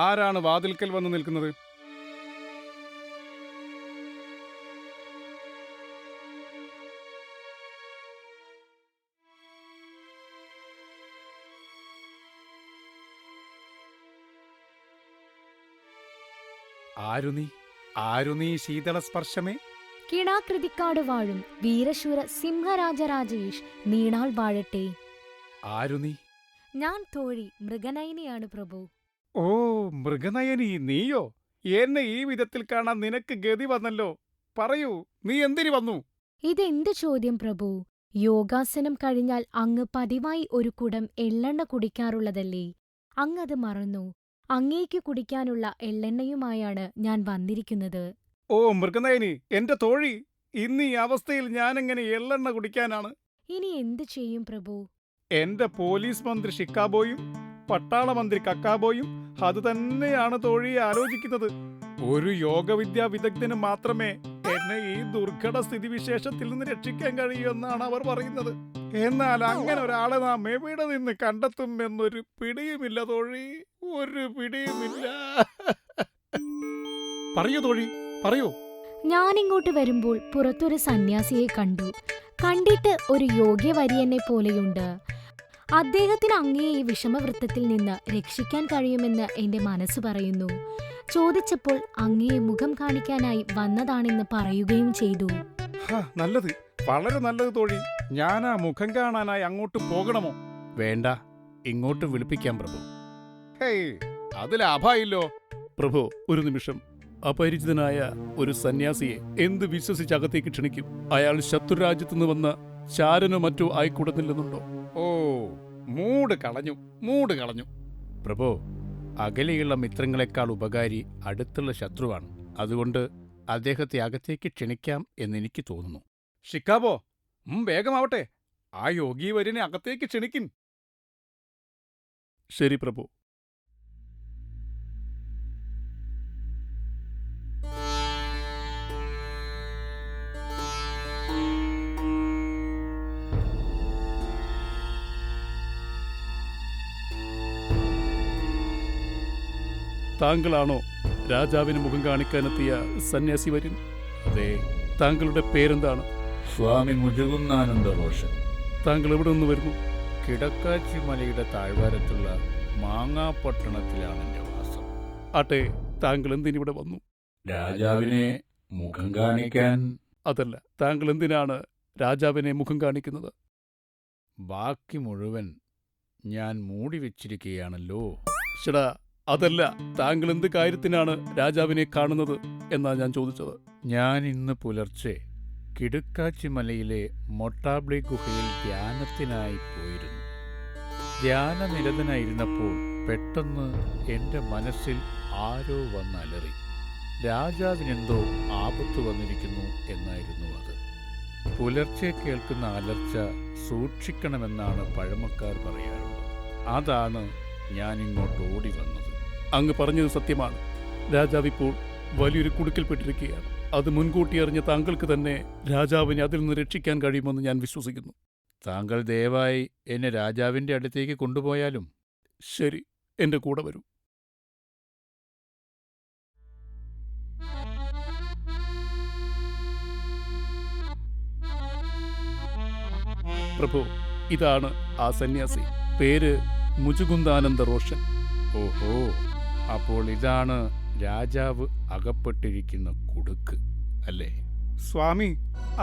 ആരാണ് വാതിൽക്കൽ വന്ന് നിൽക്കുന്നത്? ആരു നീ ശീതള സ്പർശമേ? കിണാകൃതിക്കാട് വാഴും വീരശൂര സിംഹരാജരാജേഷ് നീണാൾ വാഴട്ടെ. ആരു നീ? ഞാൻ തോഴി മൃഗനയനിയാണ് പ്രഭു. ഓ, മൃഗനയനി, നീയോ? എന്നെ ഈ വിധത്തിൽ കാണാൻ നിനക്ക് ഗതി വന്നല്ലോ. പറയൂ, നീ എന്തിനു വന്നു? ഇതെന്ത് ചോദ്യം പ്രഭു? യോഗാസനം കഴിഞ്ഞാൽ അങ്ങ് പതിവായി ഒരു കുടം എള്ളെണ്ണ കുടിക്കാറുള്ളതല്ലേ? അങ്ങത് മറന്നു. അങ്ങേക്കു കുടിക്കാനുള്ള എള്ളെണ്ണയുമായാണ് ഞാൻ വന്നിരിക്കുന്നത്. ഓ മൃഗനയനി, എന്റെ തോഴി, ഇന്ന് ഈ അവസ്ഥയിൽ ഞാനെങ്ങനെ എള്ളെണ്ണ കുടിക്കാനാണ്? ഇനി എന്തു ചെയ്യും പ്രഭു? എന്റെ പോലീസ് മന്ത്രി ഷിക്കാബോയും പട്ടാള മന്ത്രി കക്കാബോയും അത് തന്നെയാണ് തോഴിയെ ആലോചിക്കുന്നത്. ഒരു യോഗവിദ്യാ വിദഗ്ധന് മാത്രമേ എന്നെ ഈ ദുർഘട സ്ഥിതിവിശേഷത്തിൽ നിന്ന് രക്ഷിക്കാൻ കഴിയൂ എന്നാണ് അവർ പറയുന്നത്. എന്നാൽ അങ്ങനെ ഒരാളെ നാം എവിടെ നിന്ന് കണ്ടെത്തും എന്നൊരു പിടിയുമില്ല തോഴി, ഒരു പിടിയുമില്ല. പറയൂ തോഴി, പറയൂ. ഞാനിങ്ങോട്ട് വരുമ്പോൾ പുറത്തൊരു സന്യാസിയെ കണ്ടു. കണ്ടിട്ട് ഒരു യോഗ്യവര്യനെ പോലെയുണ്ട്. അദ്ദേഹത്തിന് അങ്ങയെ ഈ വിഷമവൃത്തത്തിൽ നിന്ന് രക്ഷിക്കാൻ കഴിയുമെന്ന് എന്റെ മനസ്സ് പറയുന്നു. ചോദിച്ചപ്പോൾ അങ്ങയെ മുഖം കാണിക്കാനായി വന്നതാണെന്ന് പറയുകയും ചെയ്തു. നല്ലത്, വളരെ നല്ലത് തോഴി. ഞാൻ ആ മുഖം കാണാനായി അങ്ങോട്ട് പോകണമോ? വേണ്ട, ഇങ്ങോട്ട് വിളിപ്പിക്കാം പ്രഭു. ഹേയ്, അത് ലാഭായില്ലോ. പ്രഭു, ഒരു നിമിഷം. അപരിചിതനായ ഒരു സന്യാസിയെ എന്ത് വിശ്വസിച്ച് അകത്തേക്ക് ക്ഷണിക്കും? അയാൾ ശത്രുരാജ്യത്തുനിന്ന് വന്ന ചാരനോ മറ്റോ ആയിക്കൂടുന്നില്ലെന്നുണ്ടോ? ഓ, മൂട് കളഞ്ഞു. പ്രഭു, അകലെയുള്ള മിത്രങ്ങളെക്കാൾ ഉപകാരി അടുത്തുള്ള ശത്രുവാണ്. അതുകൊണ്ട് അദ്ദേഹത്തെ അകത്തേക്ക് ക്ഷണിക്കാം എന്നെനിക്ക് തോന്നുന്നു. ഷിക്കാബോ, വേഗമാവട്ടെ, ആ യോഗീവര്യനെ അകത്തേക്ക് ക്ഷണിക്കും. ശരി പ്രഭു. താങ്കളാണോ രാജാവിന് മുഖം കാണിക്കാനെത്തിയ സന്യാസി വര്യൻ? അതെ. താങ്കളുടെ പേരെന്താണ്? സ്വാമി മുജുകുന്ദാനന്ദ റോഷൻ. താങ്കൾ എവിടെ നിന്ന് വരുന്നു? കിടക്കാച്ചി മലയുടെ താഴ്വാരത്തുള്ള മാങ്ങാപട്ടണത്തിലാണ് എന്റെ വാസം. ആട്ടെ, താങ്കൾ എന്തിനിവിടെ വന്നു? രാജാവിനെ മുഖം കാണിക്കാൻ. അതല്ല, താങ്കൾ എന്തിനാണ് രാജാവിനെ മുഖം കാണിക്കുന്നത്? ബാക്കി മുഴുവൻ ഞാൻ മൂടി വെച്ചിരിക്കുകയാണല്ലോ. ശടാ, അതല്ല, താങ്കൾ എന്ത് കാര്യത്തിനാണ് രാജാവിനെ കാണുന്നത് എന്നാ ഞാൻ ചോദിച്ചത്. ഞാൻ ഇന്ന് പുലർച്ചെ കിടക്കാച്ചി മലയിലെ മൊട്ടാബ്ലി ഗുഹയിൽ ധ്യാനത്തിനായി പോയിരുന്നു. ധ്യാനനിരതനായിരുന്നപ്പോൾ പെട്ടെന്ന് എന്റെ മനസ്സിൽ ആരോ വന്നലറി. രാജാവിനെന്തോ ആപത്ത് വന്നിരിക്കുന്നു എന്നായിരുന്നു അത്. പുലർച്ചെ കേൾക്കുന്ന അലർച്ച സൂക്ഷിക്കണമെന്നാണ് പഴമക്കാർ പറയാറുള്ളത്. അതാണ് ഞാൻ ഇങ്ങോട്ട് ഓടി വന്നത്. അങ്ങ് പറഞ്ഞത് സത്യമാണ്. രാജാവ് ഇപ്പോൾ വലിയൊരു കുടുക്കിൽപ്പെട്ടിരിക്കുകയാണ്. അത് മുൻകൂട്ടി അറിഞ്ഞ താങ്കൾക്ക് തന്നെ രാജാവിനെ അതിൽ നിന്ന് രക്ഷിക്കാൻ കഴിയുമെന്ന് ഞാൻ വിശ്വസിക്കുന്നു. താങ്കൾ ദയവായി എന്നെ രാജാവിന്റെ അടുത്തേക്ക് കൊണ്ടുപോയാലും. ശരി, എന്റെ കൂടെ വരൂ. പ്രഭു, ഇതാണ് ആ സന്യാസി. പേര് മുജുകുന്ദാനന്ദ റോഷൻ. ഓഹോ, അപ്പോൾ ഇതാണ് രാജാവ് അകപ്പെട്ടിരിക്കുന്ന കുടുക്ക് അല്ലേ? സ്വാമി,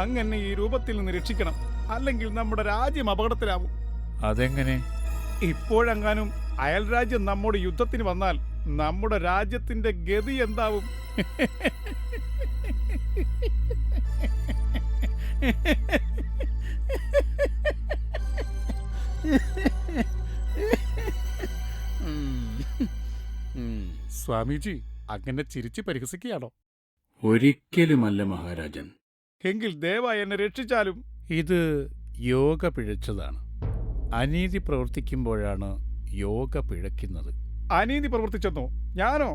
അങ്ങനെ ഈ രൂപത്തിൽ നിന്ന് രക്ഷിക്കണം, അല്ലെങ്കിൽ നമ്മുടെ രാജ്യം അപകടത്തിലാവും. അതെങ്ങനെ? ഇപ്പോഴെങ്ങാനും അയൽ രാജ്യം നമ്മുടെ യുദ്ധത്തിന് വന്നാൽ നമ്മുടെ രാജ്യത്തിന്റെ ഗതി എന്താവും? സ്വാമിജി, അങ്ങനെ ചിരിച്ചു പരിഹസിക്കുകയാണോ? ഒരിക്കലുമല്ല മഹാരാജൻ. എങ്കിൽ ദയവായി എന്നെ രക്ഷിച്ചാലും. ഇത് യോഗ പിഴച്ചതാണ്. അനീതി പ്രവർത്തിക്കുമ്പോഴാണ് യോഗ പിഴയ്ക്കുന്നത്. അനീതി പ്രവർത്തിച്ചെന്നോ? ഞാനോ?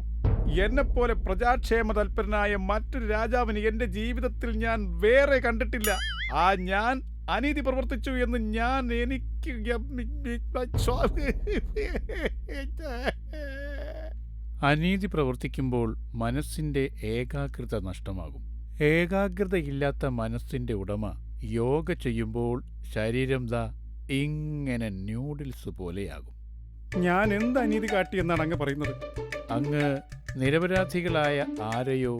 എന്നെപ്പോലെ പ്രജാക്ഷേമ തൽപരനായ മറ്റൊരു രാജാവിന് എന്റെ ജീവിതത്തിൽ ഞാൻ വേറെ കണ്ടിട്ടില്ല. ആ ഞാൻ അനീതി പ്രവർത്തിച്ചു എന്ന് എനിക്ക് അനീതി പ്രവർത്തിക്കുമ്പോൾ മനസ്സിന്റെ ഏകാഗ്രത നഷ്ടമാകും. ഏകാഗ്രതയില്ലാത്ത മനസ്സിന്റെ ഉടമ യോഗ ചെയ്യുമ്പോൾ ശരീരം ഇങ്ങനെ ന്യൂഡിൽസ് പോലെയാകും. ഞാൻ എന്ത് അനീതി കാട്ടിയെന്നാണ് അങ്ങ് പറയുന്നത്? അങ്ങ് നിരപരാധികളായ ആരെയോ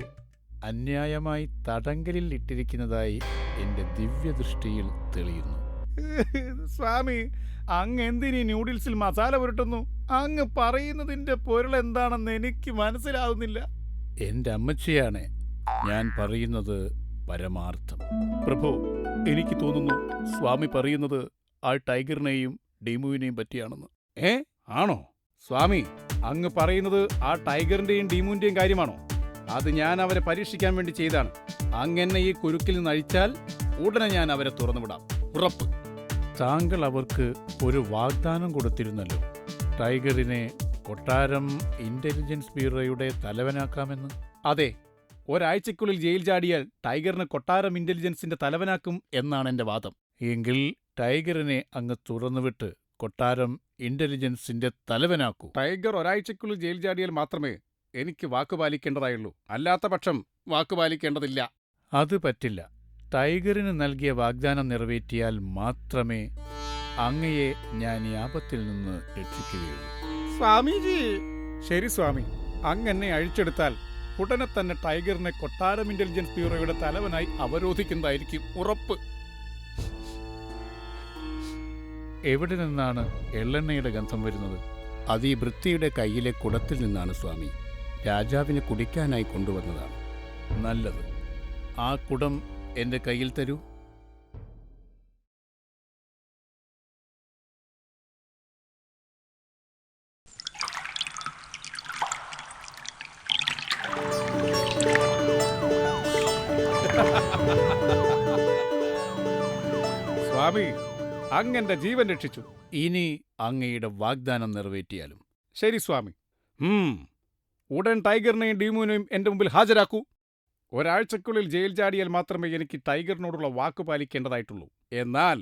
അന്യായമായി തടങ്കലിൽ ഇട്ടിരിക്കുന്നതായി എൻ്റെ ദിവ്യദൃഷ്ടിയിൽ തെളിയുന്നു. സ്വാമി, അങ്ങ് എന്തിനീ ന്യൂഡിൽസിൽ മസാല പുരട്ടുന്നു? അങ്ങ് പറയുന്നതിന്റെ പൊരുൾ എന്താണെന്ന് എനിക്ക് മനസ്സിലാവുന്നില്ല. എൻ്റെ അമ്മച്ചിയാണ് ഞാൻ പറയുന്നത് പരമാർത്ഥം. പ്രഭു, എനിക്ക് തോന്നുന്നു സ്വാമി പറയുന്നത് ആ ടൈഗറിനെയും ഡീമുവിനെയും പറ്റിയാണെന്ന്. ആണോ സ്വാമി? അങ്ങ് പറയുന്നത് ആ ടൈഗറിന്റെയും ഡീമുവിന്റെയും കാര്യമാണോ? അത് ഞാൻ അവരെ പരീക്ഷിക്കാൻ വേണ്ടി ചെയ്താണ്. അങ്ങനെ ഈ കുരുക്കിൽ നിന്ന് അഴിച്ചാൽ ഉടനെ ഞാൻ അവരെ തുറന്നുവിടാം, ഉറപ്പ്. താങ്കൾ അവർക്ക് ഒരു വാഗ്ദാനം കൊടുത്തിരുന്നല്ലോ, ടൈഗറിനെ കൊട്ടാരം ഇന്റലിജൻസ് ബ്യൂറോയുടെ തലവനാക്കാമെന്ന്. അതെ, ഒരാഴ്ചക്കുള്ളിൽ ജയിൽ ചാടിയാൽ ടൈഗറിന് കൊട്ടാരം ഇന്റലിജൻസിന്റെ തലവനാക്കും എന്നാണ് എന്റെ വാദം. എങ്കിൽ ടൈഗറിനെ അങ്ങ് തുറന്നുവിട്ട് കൊട്ടാരം ഇന്റലിജൻസിന്റെ തലവനാക്കൂ. ടൈഗർ ഒരാഴ്ചക്കുള്ളിൽ ജയിൽ ചാടിയാൽ മാത്രമേ എനിക്ക് വാക്കുപാലിക്കേണ്ടതായുള്ളൂ. അല്ലാത്ത പക്ഷം വാക്കുപാലിക്കേണ്ടതില്ല. അത് പറ്റില്ല. ടൈഗറിന് നൽകിയ വാഗ്ദാനം നിറവേറ്റിയാൽ മാത്രമേ അങ്ങയെ ഞാൻ ഈ ആപത്തിൽ നിന്ന് രക്ഷിക്കുകയുള്ളൂ. സ്വാമിജി. ശരി സ്വാമി, അങ്ങനെ അഴിച്ചെടുത്താൽ ഉടനെ തന്നെ ടൈഗറിനെ കൊട്ടാരം ഇന്റലിജൻസ് ബ്യൂറോയുടെ തലവനായി അവരോധിക്കുന്നതായിരിക്കും, ഉറപ്പ്. എവിടെ നിന്നാണ് എള്ളെണ്ണയുടെ ഗന്ധം വരുന്നത്? അത് ഈ വൃത്തിയുടെ കയ്യിലെ കുടത്തിൽ നിന്നാണ് സ്വാമി. രാജാവിന് കുടിക്കാനായി കൊണ്ടുവന്നതാണ്. നല്ലത്. ആ കുടം എൻ്റെ കയ്യിൽ തരൂ. സ്വാമി, അങ്ങന്റെ ജീവൻ രക്ഷിച്ചു. ഇനി അങ്ങയുടെ വാഗ്ദാനം നിറവേറ്റിയാലും. ശരി സ്വാമി. ഉടൻ ടൈഗറിനെയും ഡീമുവിനെയും എന്റെ മുമ്പിൽ ഹാജരാക്കൂ. ഒരാഴ്ചക്കുള്ളിൽ ജയിൽ ചാടിയാൽ മാത്രമേ എനിക്ക് ടൈഗറിനോടുള്ള വാക്ക് പാലിക്കേണ്ടതായിട്ടുള്ളൂ. എന്നാൽ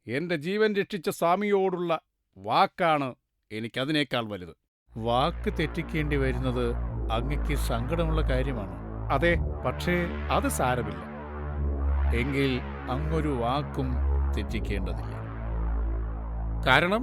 എന്റെ ജീവൻ രക്ഷിച്ച സ്വാമിയോടുള്ള വാക്കാണ് എനിക്കതിനേക്കാൾ വലുത്. വാക്ക് തെറ്റിക്കേണ്ടി വരുന്നത് അങ്ങയ്ക്ക് സങ്കടമുള്ള കാര്യമാണ്. അതെ, പക്ഷേ അത് സാരമില്ല. എങ്കിൽ അങ്ങൊരു വാക്കും തെറ്റിക്കേണ്ടതില്ല. കാരണം